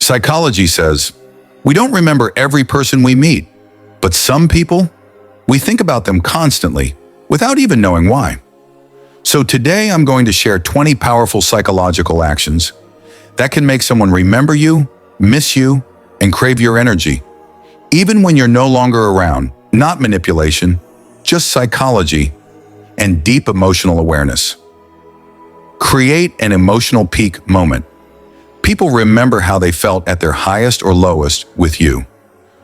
Psychology says, we don't remember every person we meet, but some people, we think about them constantly without even knowing why. So today I'm going to share 20 powerful psychological actions that can make someone remember you, miss you, and crave your energy, even when you're no longer around. Not manipulation, just psychology and deep emotional awareness. Create an emotional peak moment. People remember how they felt at their highest or lowest with you.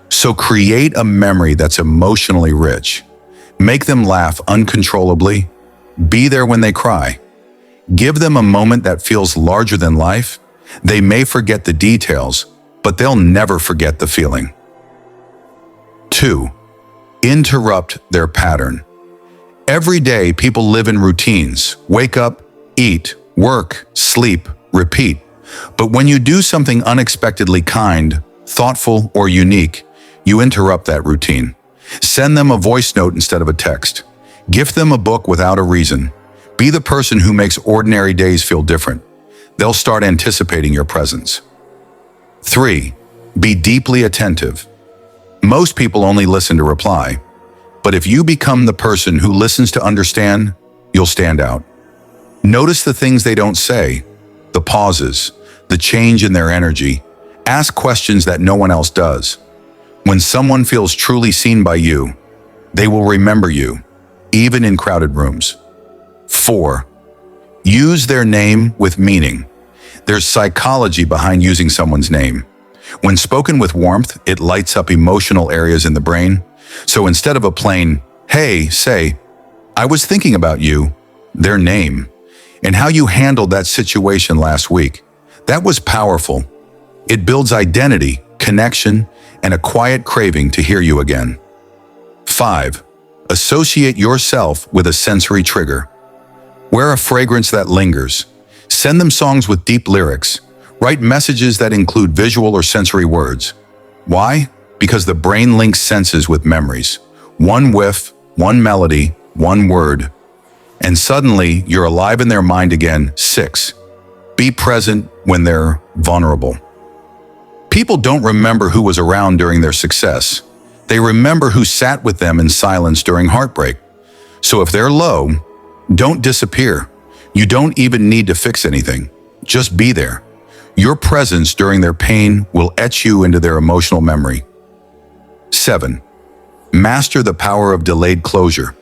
So create a memory that's emotionally rich. Make them laugh uncontrollably. Be there when they cry. Give them a moment that feels larger than life. They may forget the details, but they'll never forget the feeling. 2. Interrupt their pattern. Every day, people live in routines. Wake up, eat, work, sleep, repeat. But when you do something unexpectedly kind, thoughtful, or unique, you interrupt that routine. Send them a voice note instead of a text. Gift them a book without a reason. Be the person who makes ordinary days feel different. They'll start anticipating your presence. 3. Be deeply attentive. Most people only listen to reply, but if you become the person who listens to understand, you'll stand out. Notice the things they don't say, the pauses, the change in their energy. Ask questions that no one else does. When someone feels truly seen by you, they will remember you, even in crowded rooms. 4. Use their name with meaning. There's psychology behind using someone's name. When spoken with warmth, it lights up emotional areas in the brain. So instead of a plain, hey, say, I was thinking about you, their name, and how you handled that situation last week. That was powerful. It builds identity, connection, and a quiet craving to hear you again. 5. Associate yourself with a sensory trigger. Wear a fragrance that lingers. Send them songs with deep lyrics. Write messages that include visual or sensory words. Why? Because the brain links senses with memories. One whiff, one melody, one word. And suddenly, you're alive in their mind again. 6. Be present when they're vulnerable. People don't remember who was around during their success. They remember who sat with them in silence during heartbreak. So if they're low, don't disappear. You don't even need to fix anything. Just be there. Your presence during their pain will etch you into their emotional memory. 7. Master the power of delayed closure.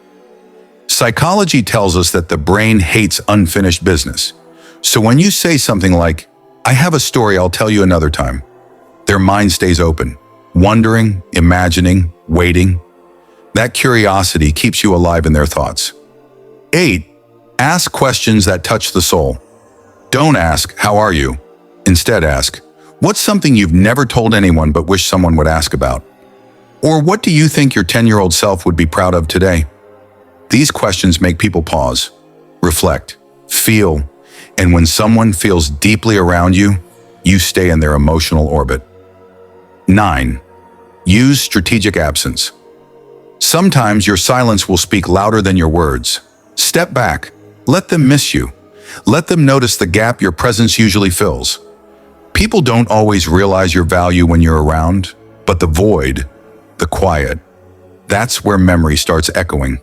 Psychology tells us that the brain hates unfinished business. So when you say something like, I have a story I'll tell you another time, their mind stays open, wondering, imagining, waiting. That curiosity keeps you alive in their thoughts. 8. Ask questions that touch the soul. Don't ask, how are you? Instead ask, what's something you've never told anyone but wish someone would ask about? Or what do you think your 10-year-old self would be proud of today? These questions make people pause, reflect, feel, and when someone feels deeply around you, you stay in their emotional orbit. 9. Use strategic absence. Sometimes your silence will speak louder than your words. Step back. Let them miss you. Let them notice the gap your presence usually fills. People don't always realize your value when you're around, but the void, the quiet, that's where memory starts echoing.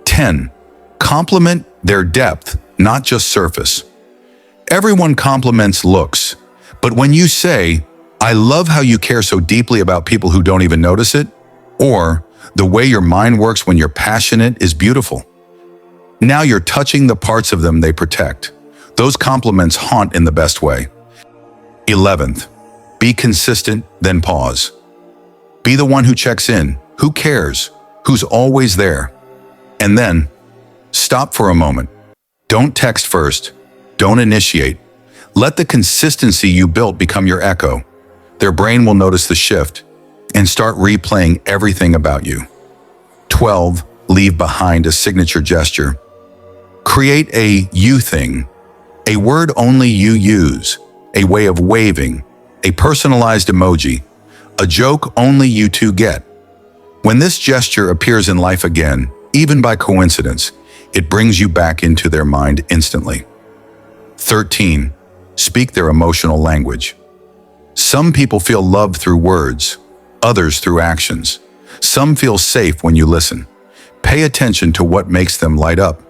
10. Compliment their depth, not just surface. Everyone compliments looks, but when you say, I love how you care so deeply about people who don't even notice it, or the way your mind works when you're passionate is beautiful. Now you're touching the parts of them they protect. Those compliments haunt in the best way. 11th, be consistent, then pause. Be the one who checks in, who cares, who's always there. And then, stop for a moment. Don't text first. Don't initiate. Let the consistency you built become your echo. Their brain will notice the shift and start replaying everything about you. 12, leave behind a signature gesture. Create a you thing, a word only you use, a way of waving, a personalized emoji, a joke only you two get. When this gesture appears in life again, even by coincidence, it brings you back into their mind instantly. 13, speak their emotional language. Some people feel love through words, others through actions. Some feel safe when you listen. Pay attention to what makes them light up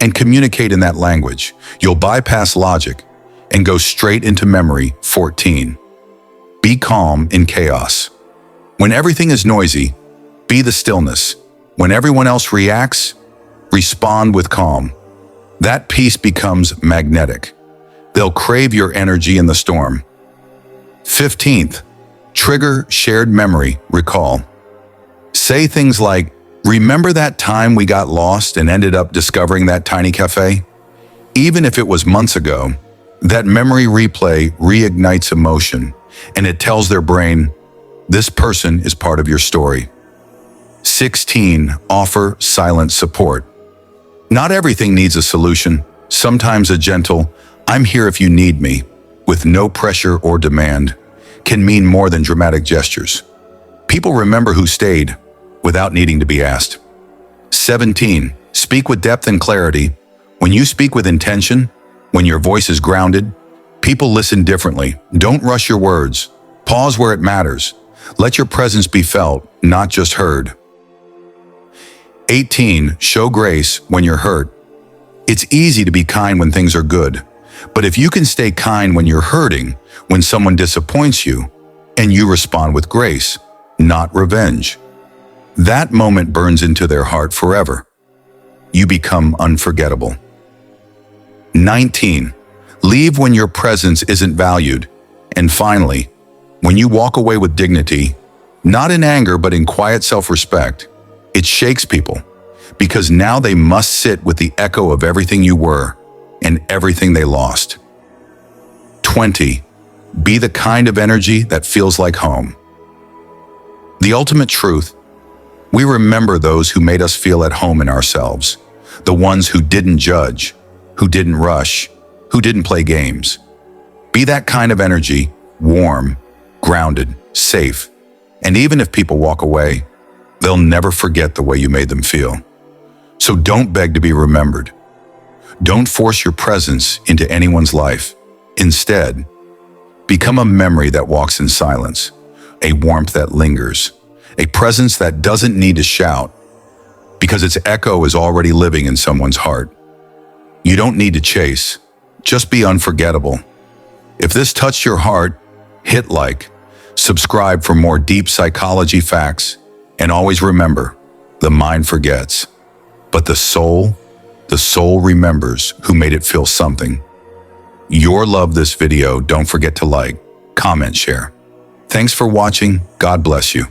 and communicate in that language. You'll bypass logic and go straight into memory. 14. Be calm in chaos. When everything is noisy, be the stillness. When everyone else reacts, respond with calm. That peace becomes magnetic. They'll crave your energy in the storm. 15th, trigger shared memory, recall. Say things like, remember that time we got lost and ended up discovering that tiny cafe? Even if it was months ago, that memory replay reignites emotion, and it tells their brain, this person is part of your story. 16, offer silent support. Not everything needs a solution. Sometimes a gentle, I'm here if you need me, with no pressure or demand, can mean more than dramatic gestures. People remember who stayed without needing to be asked. 17, speak with depth and clarity. When you speak with intention, when your voice is grounded, people listen differently. Don't rush your words. Pause where it matters. Let your presence be felt, not just heard. 18, show grace when you're hurt. It's easy to be kind when things are good, but if you can stay kind when you're hurting, when someone disappoints you, and you respond with grace, not revenge, that moment burns into their heart forever. You become unforgettable. 19, leave when your presence isn't valued. And finally, when you walk away with dignity, not in anger but in quiet self-respect, it shakes people, because now they must sit with the echo of everything you were and everything they lost. 20, be the kind of energy that feels like home. The ultimate truth, we remember those who made us feel at home in ourselves, the ones who didn't judge, who didn't rush, who didn't play games. Be that kind of energy, warm, grounded, safe, and even if people walk away, they'll never forget the way you made them feel. So don't beg to be remembered. Don't force your presence into anyone's life. Instead, become a memory that walks in silence, a warmth that lingers, a presence that doesn't need to shout, because its echo is already living in someone's heart. You don't need to chase, just be unforgettable. If this touched your heart, hit like, subscribe for more deep psychology facts, and always remember, the mind forgets, but the soul remembers who made it feel something. You'll love this video. Don't forget to like, comment, share. Thanks for watching. God bless you.